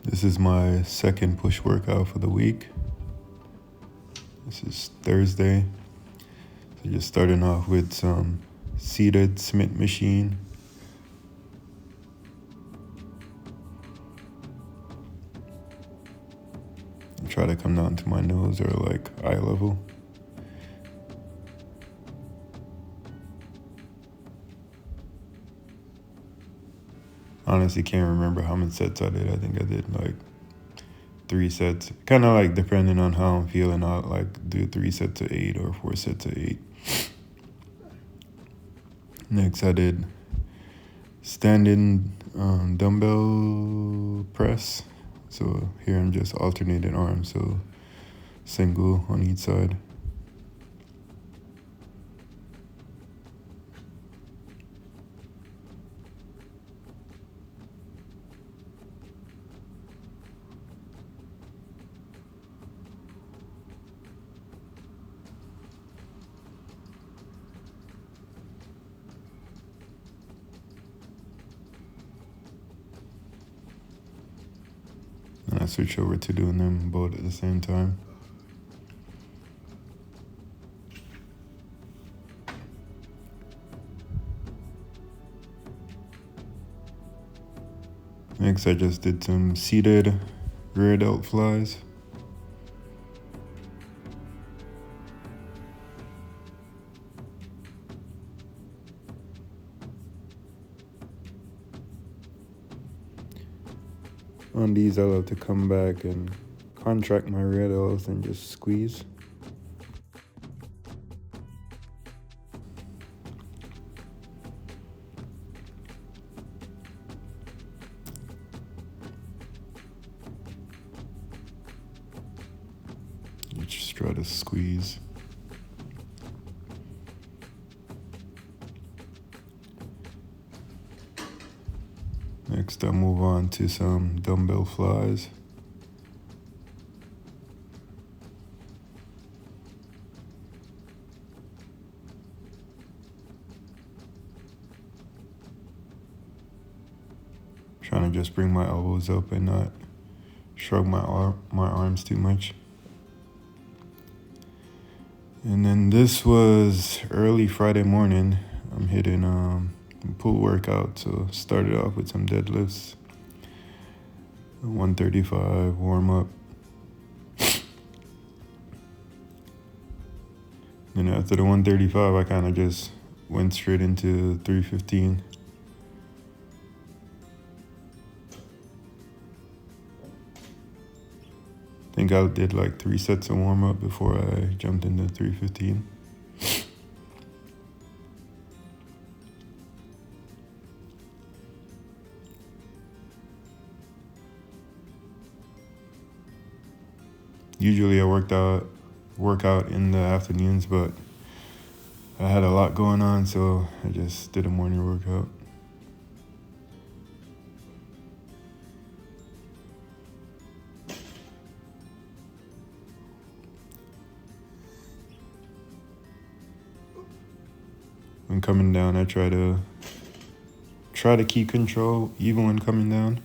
This is my second push workout for the week. This is Thursday. So just starting off with some seated Smith machine. Try to come down to my nose or like eye level. Honestly, can't remember how many sets I did. I think I did like 3 sets. Kind of like depending on how I'm feeling, I'll like do 3 sets of 8 or 4 sets of 8. Next, I did standing dumbbell press. So here I'm just alternating arms, so single on each side. And I switch over to doing them both at the same time. Next, I just did some seated rear delt flies. On these, I love to come back and contract my rear delts and just squeeze. You just try to squeeze. Next, I move on to some dumbbell flies. Trying to just bring my elbows up and not shrug my arms too much. And then this was early Friday morning. I'm hitting pool workout, so started off with some deadlifts, 135 warm up. Then after the 135, I kind of just went straight into 315. I think I did like 3 sets of warm up before I jumped into 315. Usually I work out in the afternoons, but I had a lot going on, so I just did a morning workout. When coming down, I try to keep control even when coming down.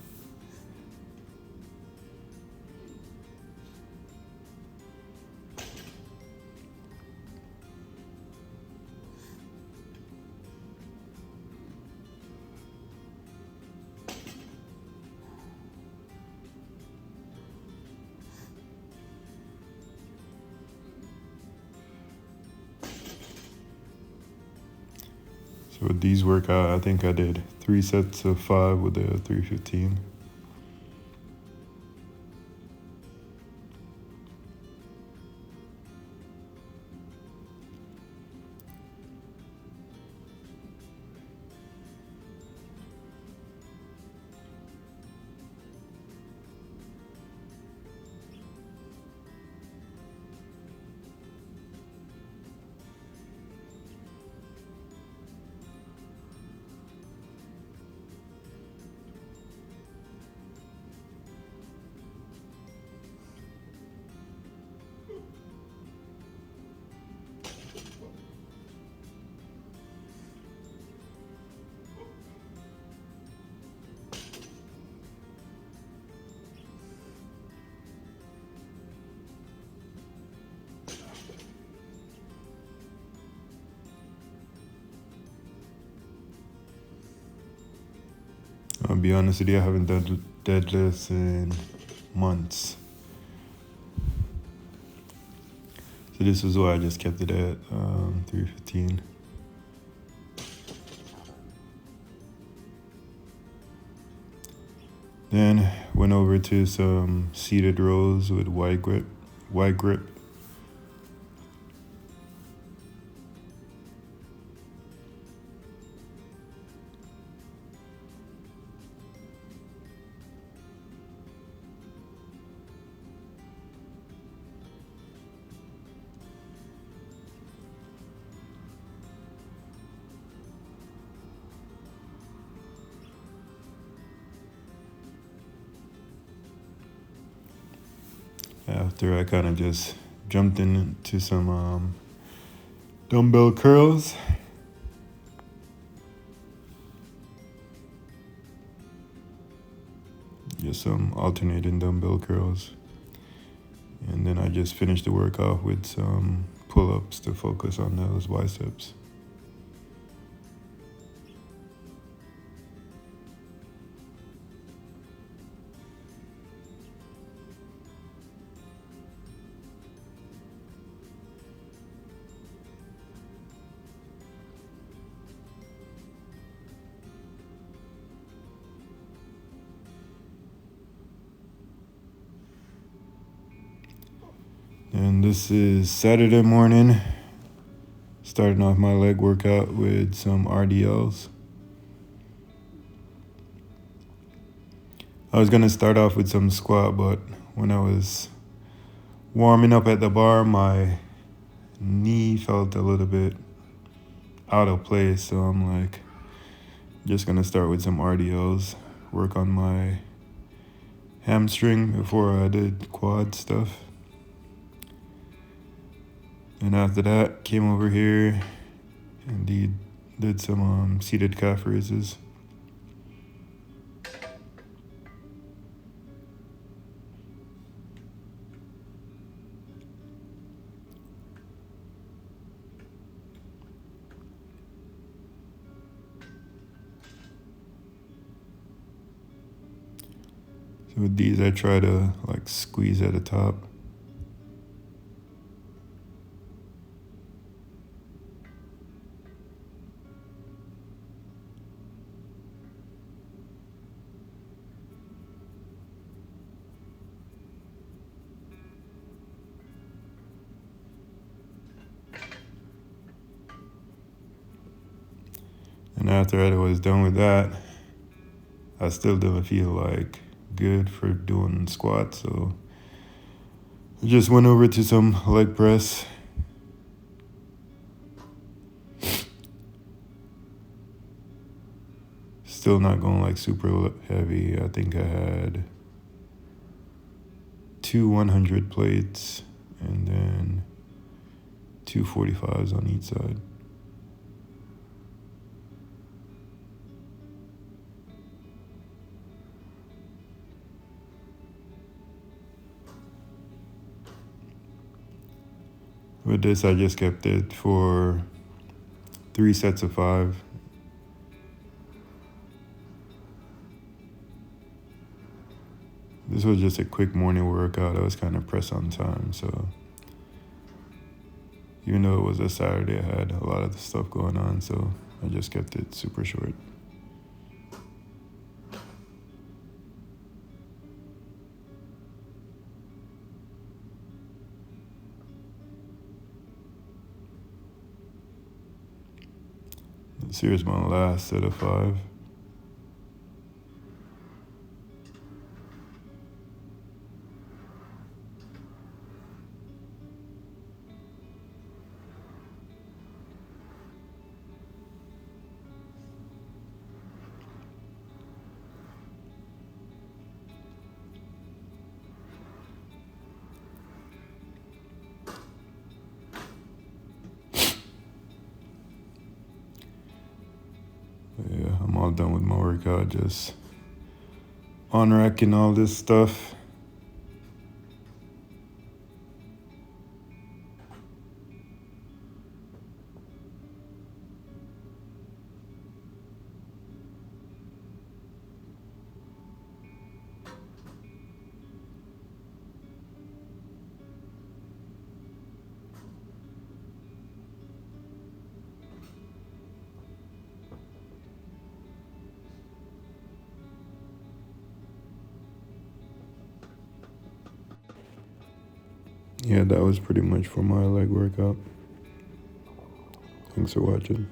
So with these workout, I think I did 3 sets of 5 with the 315. I'll be honest with you, I haven't done deadlifts in months. So this is why I just kept it at 315. Then went over to some seated rows with wide grip. After I kind of just jumped into some dumbbell curls. Just some alternating dumbbell curls. And then I just finished the workout with some pull-ups to focus on those biceps. And this is Saturday morning, starting off my leg workout with some RDLs. I was gonna start off with some squat, but when I was warming up at the bar, my knee felt a little bit out of place, so I'm like, just gonna start with some RDLs, work on my hamstring before I did quad stuff. And after that, came over here and did some seated calf raises. So with these, I try to like squeeze at the top. And after I was done with that, I still didn't feel like good for doing squats, so I just went over to some leg press. Still not going like super heavy. I think I had 2 100 plates and then 2 45s on each side. With this, I just kept it for 3 sets of 5. This was just a quick morning workout. I was kind of pressed on time, so even though it was a Saturday, I had a lot of the stuff going on, so I just kept it super short. This here's my last set of 5. Yeah, I'm all done with my workout, just on-racking all this stuff. yeah, that was pretty much for my leg workout. Thanks for watching.